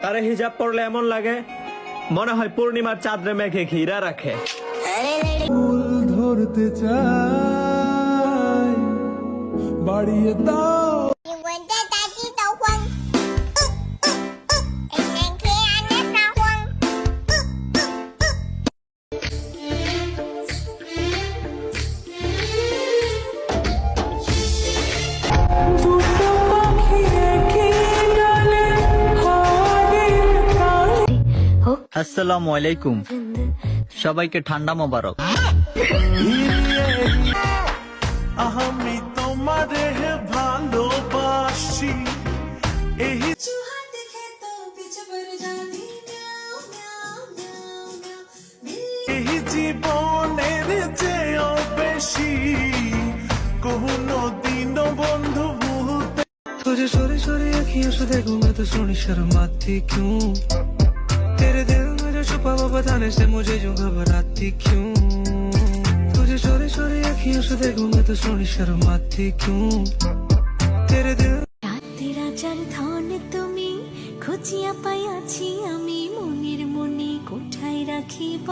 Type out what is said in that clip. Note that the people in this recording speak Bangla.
আরে হিজাব পরলে এমন লাগে মনে হয় পূর্ণিমার চাঁদরে মেঘে ঘিরা রাখে। ফুল ধরতে চাই বাড়িয়ে দাও। আসসালামু আলাইকুম, সবাইকে ঠান্ডা মোবারক। আমি তোমারে ভালোবাসি এই জীবনের চেয়েও বেশি কোনো দিনও বন্ধু ভুলতে। तुझे चोरी चोरी अखियों से देखूं मैं तो सोनी शर्माती क्यों, तेरे दिल में जो छुपा वो बताने से मुझे यूं घबराती क्यों। तुझे चोरी चोरी अखियों से देखूं मैं तो सोनी शर्माती क्यों, तेरे दिल। রাজার ধন তুমি খুঁজিয়া পাইয়াছি আমি মনের মনে কোঠায় রাখিব।